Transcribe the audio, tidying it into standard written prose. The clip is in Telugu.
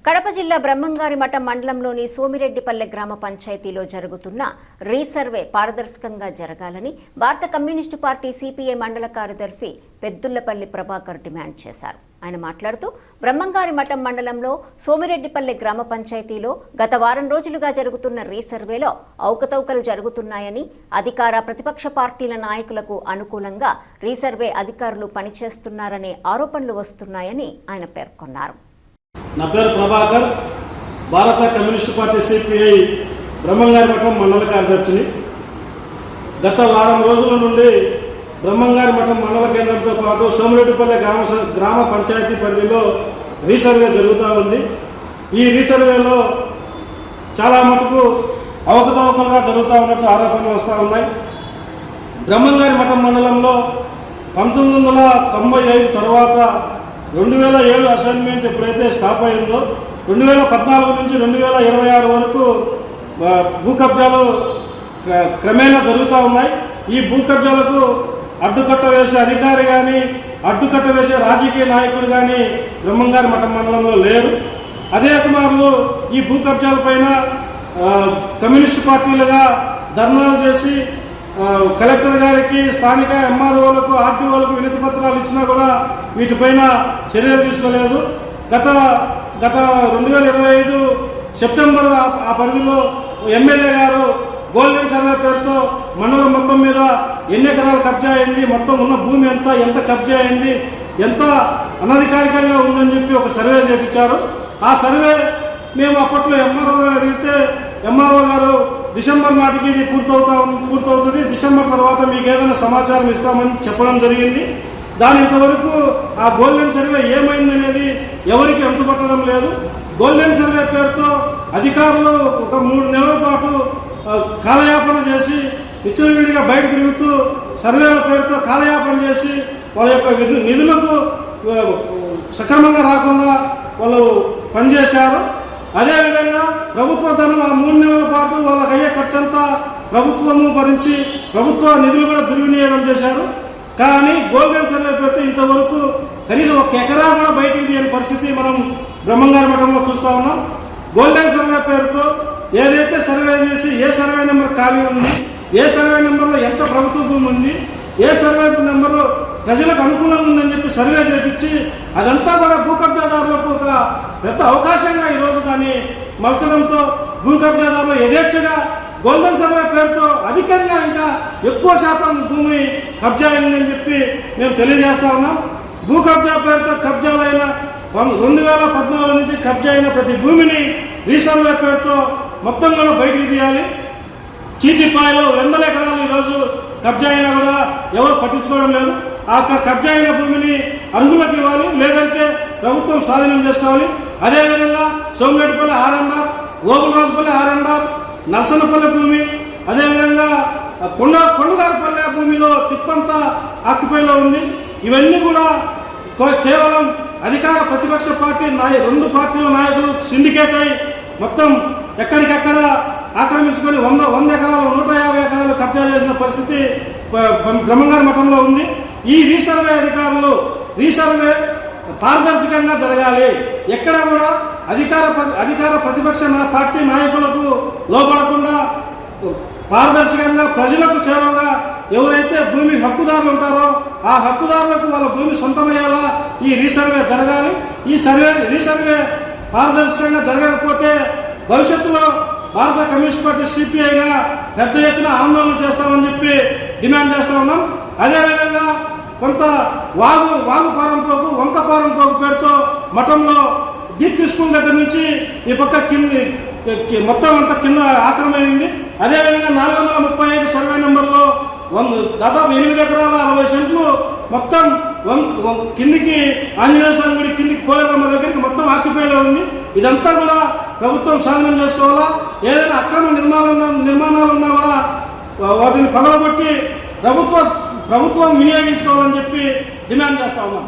కడప జిల్లా బ్రహ్మంగారిమఠం మండలంలోని సోమిరెడ్డిపల్లె గ్రామ పంచాయతీలో జరుగుతున్న రీసర్వే పారదర్శకంగా జరగాలని భారత కమ్యూనిస్టు పార్టీ సిపిఐ మండల కార్యదర్శి పెద్దుళ్లపల్లి ప్రభాకర్ డిమాండ్ చేశారు. ఆయన మాట్లాడుతూ బ్రహ్మంగారిమఠం మండలంలో సోమిరెడ్డిపల్లె గ్రామ పంచాయతీలో గత వారం రోజులుగా జరుగుతున్న రీసర్వేలో అవకతవకలు జరుగుతున్నాయని, అధికార ప్రతిపక్ష పార్టీల నాయకులకు అనుకూలంగా రీసర్వే అధికారులు పనిచేస్తున్నారనే ఆరోపణలు వస్తున్నాయని ఆయన పేర్కొన్నారు. నా పేరు ప్రభాకర్, భారత కమ్యూనిస్టు పార్టీ సిపిఐ బ్రహ్మంగారిమఠం మండల కార్యదర్శిని. గత వారం రోజుల నుండి బ్రహ్మంగారిమఠం మండల కేంద్రంతో పాటు సోమిరెడ్డిపల్లె గ్రామ పంచాయతీ పరిధిలో రీసర్వే జరుగుతూ ఉంది. ఈ రీసర్వేలో చాలా మటుకు అవకతవకలుగా జరుగుతూ ఉన్నట్టు ఆరోపణలు వస్తూ ఉన్నాయి. బ్రహ్మంగారిమఠం మండలంలో 1995 తర్వాత 2007 అసైన్మెంట్ ఎప్పుడైతే స్టాప్ అయిందో 2014 నుంచి 2026 వరకు భూ కబ్జాలు క్రమేణా జరుగుతూ ఉన్నాయి. ఈ భూ కబ్జాలకు అడ్డుకట్ట వేసే అధికారి కానీ, అడ్డుకట్ట వేసే రాజకీయ నాయకుడు కానీ బ్రహ్మంగారిమఠం మండలంలో లేరు. అదే కుమారులు ఈ భూ కబ్జాలపైన కమ్యూనిస్టు పార్టీలుగా ధర్నాలు చేసి కలెక్టర్ గారికి, స్థానిక ఎంఆర్ఓలకు, ఆర్టీఓలకు వినతి పత్రాలు ఇచ్చినా కూడా వీటిపైన చర్యలు తీసుకోలేదు. గత 2025 సెప్టెంబర్ ఆ పరిధిలో ఎమ్మెల్యే గారు గోల్డెన్ సర్వే పేరుతో మండలం మొత్తం మీద ఎన్ని ఎకరాలు కబ్జా అయింది, మొత్తం ఉన్న భూమి ఎంత కబ్జా అయింది, ఎంత అనధికారికంగా ఉందని చెప్పి ఒక సర్వే చేయించారు. ఆ సర్వే మేము అప్పట్లో ఎంఆర్ఓ గారు అడిగితే ఎంఆర్ఓ గారు డిసెంబర్ నాటికి ఇది పూర్తవుతుంది, డిసెంబర్ తర్వాత మీకు ఏదైనా సమాచారం ఇస్తామని చెప్పడం జరిగింది. దాని ఇంతవరకు ఆ గోల్డెన్ సర్వే ఏమైందనేది ఎవరికి అంతుపట్టడం లేదు. గోల్డెన్ సర్వే పేరుతో అధికారులు ఒక 3 నెలల పాటు కాలయాపన చేసి విచ్చలవిడిగా బయట తిరుగుతూ సర్వేల పేరుతో కాలయాపన చేసి వాళ్ళ యొక్క నిధులకు సక్రమంగా రాకుండా వాళ్ళు పనిచేశారు. అదేవిధంగా ప్రభుత్వ ధనం ఆ 3 నెలల పాటు వాళ్ళకి అయ్యే ఖర్చంతా ప్రభుత్వము భరించి ప్రభుత్వ నిధులు కూడా దుర్వినియోగం చేశారు. కానీ గోల్డెన్ సర్వే పెడితే ఇంతవరకు కనీసం 1 ఎకరా కూడా బయటికి తీయని పరిస్థితి మనం బ్రహ్మంగారిమఠంలో చూస్తూ ఉన్నాం. గోల్డెన్ సర్వే పేరుతో ఏదైతే సర్వే చేసి ఏ సర్వే నెంబర్ ఖాళీ ఉంది, ఏ సర్వే నెంబర్లో ఎంత ప్రభుత్వ భూమి ఉంది, ఏ సర్వే నెంబరు ప్రజలకు అనుకూలంగా ఉందని చెప్పి సర్వే చేపించి అదంతా కూడా భూ కబ్జాదారులకు ఒక పెద్ద అవకాశంగా ఈరోజు దాన్ని మలచడంతో భూ కబ్జాదారులు యథేచ్ఛగా గోల్డెన్ సర్వే పేరుతో అధికంగా ఇంకా ఎక్కువ శాతం భూమి కబ్జా అయిందని చెప్పి మేము తెలియజేస్తా ఉన్నాం. భూ కబ్జా పేరుతో కబ్జాలైన 2014 నుంచి కబ్జా అయిన ప్రతి భూమిని రీసర్వే పేరుతో మొత్తం కూడా బయటికి తీయాలి. చీటిపాయలో 100 ఎకరాలు ఈరోజు కబ్జా అయినా కూడా ఎవరు పట్టించుకోవడం లేదు. ఆ కబ్జా అయిన భూమిని అర్హులకు ఇవ్వాలి, లేదంటే ప్రభుత్వం స్వాధీనం చేసుకోవాలి. అదేవిధంగా సోమిరెడ్డిపల్లి R&R, ఓబులరాజుపల్లి R&R, నర్సనపల్లి భూమి, అదేవిధంగా కొండగారిపల్లె భూమిలో తిప్పంతా ఆక్యుపైలో ఉంది. ఇవన్నీ కూడా కేవలం అధికార ప్రతిపక్ష పార్టీ 2 పార్టీల నాయకులు సిండికేట్ అయి మొత్తం ఎక్కడికక్కడ ఆక్రమించుకొని 100 ఎకరాలు 150 ఎకరాలు కబ్జా చేసిన పరిస్థితి బ్రహ్మంగారిమఠంలో ఉంది. ఈ రీసర్వే అధికారులు రీసర్వే పారదర్శకంగా జరగాలి. ఎక్కడ కూడా అధికార ప్రతిపక్ష పార్టీ నాయకులకు లోపడకుండా పారదర్శకంగా ప్రజలకు చేరువగా ఎవరైతే భూమి హక్కుదారులు ఉంటారో ఆ హక్కుదారులకు వాళ్ళ భూమి సొంతమయ్యేలా ఈ రీసర్వే జరగాలి. ఈ రీసర్వే పారదర్శకంగా జరగకపోతే భవిష్యత్తులో భారత కమ్యూనిస్ట్ పార్టీ సిపిఐగా పెద్ద ఎత్తున ఆందోళన చేస్తామని చెప్పి డిమాండ్ చేస్తా ఉన్నాం. అదేవిధంగా కొంత వాగు పారంపోకు, వంక పారంపోకు పేరుతో మఠంలో దీప్తి స్కూల్ దగ్గర నుంచి ఈ పక్క మొత్తం అంతా కింద ఆక్రమైంది. అదేవిధంగా 435 సర్వే నెంబర్లో దాదాపు 8 ఎకరాల 60 సెంట్లు మొత్తం కిందికి ఆంజనేయ స్వామి గుడి కిందికి పోలేరమ్మ దగ్గరికి మొత్తం ఆక్యుపైలో ఉంది. ఇదంతా కూడా ప్రభుత్వం స్వాధీనం చేసుకోవాలా. ఏదైనా అక్రమ నిర్మాణాలు ఉన్నా కూడా వాటిని పగలగొట్టి ప్రభుత్వం వినియోగించుకోవాలని చెప్పి డిమాండ్ చేస్తా ఉన్నాం.